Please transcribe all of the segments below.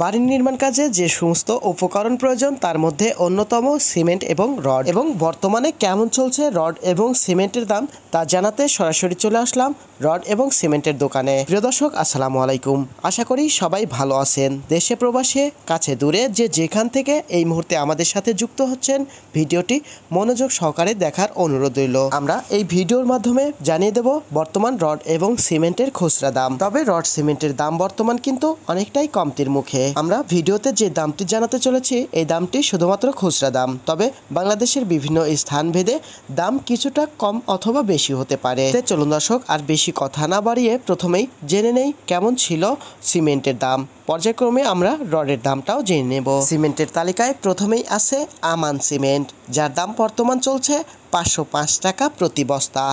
বাড়ির নির্মাণ কাজে যে সমস্ত উপকরণ প্রয়োজন তার মধ্যে অন্যতম সিমেন্ট এবং রড। এবং বর্তমানে কেমন চলছে রড এবং সিমেন্টের দাম তা জানাতে সরাসরি চলে আসলাম রড এবং সিমেন্টের দোকানে। প্রিয় দর্শক, আসসালামু আলাইকুম। আশা করি সবাই ভালো আছেন। দেশে প্রবাসে কাছে দূরে যে যেখান থেকে এই মুহূর্তে আমাদের সাথে যুক্ত হচ্ছেন, ভিডিওটি মনোযোগ সহকারে দেখার অনুরোধ রইল। আমরা এই ভিডিওর মাধ্যমে জানিয়ে দেব বর্তমান রড এবং সিমেন্টের খুচরা দাম। তবে রড সিমেন্টের দাম বর্তমান কিন্তু অনেকটাই কমতির মুখে। আমরা ভিডিওতে যে দামটি জানাতে চলেছি এই দামটি শুধুমাত্র খুচরা দাম, তবে বাংলাদেশের বিভিন্ন স্থান ভেদে দাম কিছুটা কম অথবা বেশি হতে পারে। চলুন দর্শক, আর বেশি কথা না বাড়িয়ে প্রথমেই জেনে নেই কেমন ছিল সিমেন্টের দাম। পর্যায়ক্রমে আমরা রডের দামটাও জেনে নেব। সিমেন্টের তালিকায় প্রথমেই আছে আমান সিমেন্ট, যার দাম বর্তমান চলছে 505 টাকা প্রতি বস্তা।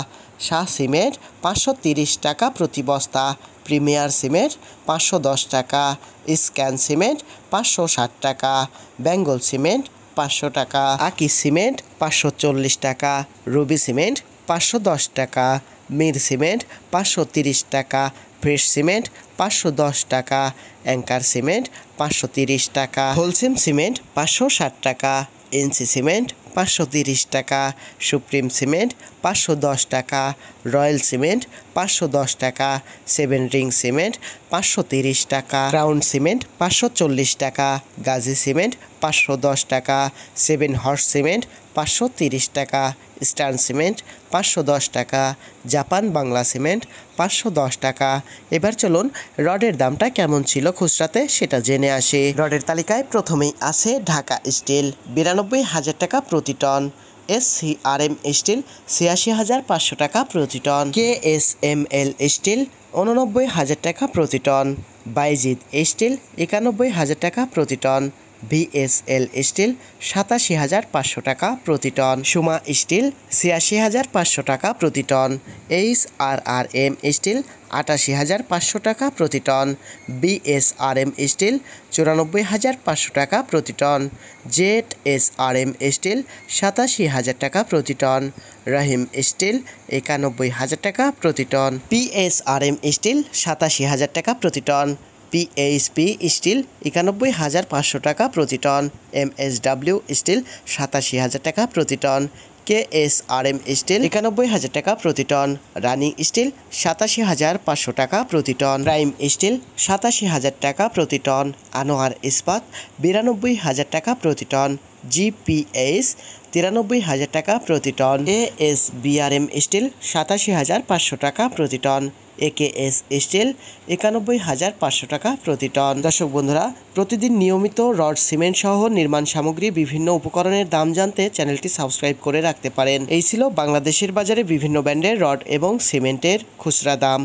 শাহ সিমেন্ট 530 টাকা প্রতি বস্তা। প্রিমিয়ার সিমেন্ট 510 টাকা। স্ক্যান সিমেন্ট 560 টাকা। বেঙ্গল সিমেন্ট 500 টাকা। আকি সিমেন্ট 540 টাকা। রুবি সিমেন্ট 510 টাকা। মির সিমেন্ট 530 টাকা। ফ্রেশ সিমেন্ট 510 টাকা। অ্যাঙ্কার সিমেন্ট 530 টাকা। হোলসেম সিমেন্ট 560 টাকা। এনসি সিমেন্ট 530 টাকা। সুপ্রিম সিমেন্ট 510 টাকা। রয়্যাল সিমেন্ট 510 টাকা। সেভেন রিং সিমেন্ট 530 টাকা। ক্রাউন সিমেন্ট 540 টাকা। গাজী সিমেন্ট 510 টাকা। সেভেন হর্স সিমেন্ট 530 টাকা। স্টার্ন সিমেন্ট 510 টাকা। জাপান বাংলা সিমেন্ট 510 টাকা। এবার চলুন রডের দামটা কেমন ছিল খুচরাতে সেটা জেনে আসি। রডের তালিকায় প্রথমেই আছে ঢাকা স্টিল 92,000 টাকা প্রতি টন। SCRM স্টিল 86,500 টাকা প্রতি টন। KSML স্টিল 89,000 টাকা প্রতি টন। বাইজিদ স্টিল 91,000 টাকা প্রতি টন। VSL স্টিল 87,500 টাকা প্রতি টন। সুমা স্টিল 86,500 টাকা প্রতি টন। HRRM স্টিল 88,500 টাকা প্রতি টন। BSRM স্টিল 94,500 টাকা প্রতি টন। ZSRM স্টিল 87,000 টাকা প্রতি টন। রহিম স্টিল 91,000 টাকা প্রতি টন। PSRM স্টিল 87,000 টাকা প্রতি টন। PHP স্টিল 91,500 টাকা প্রতি টন। MSW স্টিল 87,000 টাকা প্রতি টন। KSRM স্টিল 91,000 টাকা প্রতি টন। রানিং স্টিল 87,500 টাকা প্রতি টন। প্রাইম স্টিল 87,000 টাকা প্রতি টন। আনোয়ার ইস্পাত 92,000 টাকা প্রতি টন। GPS 93,000 টাকা প্রতি টন। ASBRM স্টিল 87,500 টাকা প্রতি টন। AKS স্টিল 91,500 টাকা প্রতি টন। দর্শক বন্ধুরা, প্রতিদিন নিয়মিত রড সিমেন্ট সহ নির্মাণ সামগ্রী বিভিন্ন উপকরণের দাম জানতে চ্যানেলটি সাবস্ক্রাইব করে রাখতে পারেন। এই ছিল বাংলাদেশের বাজারে বিভিন্ন ব্র্যান্ডের রড এবং সিমেন্টের খুচরা দাম।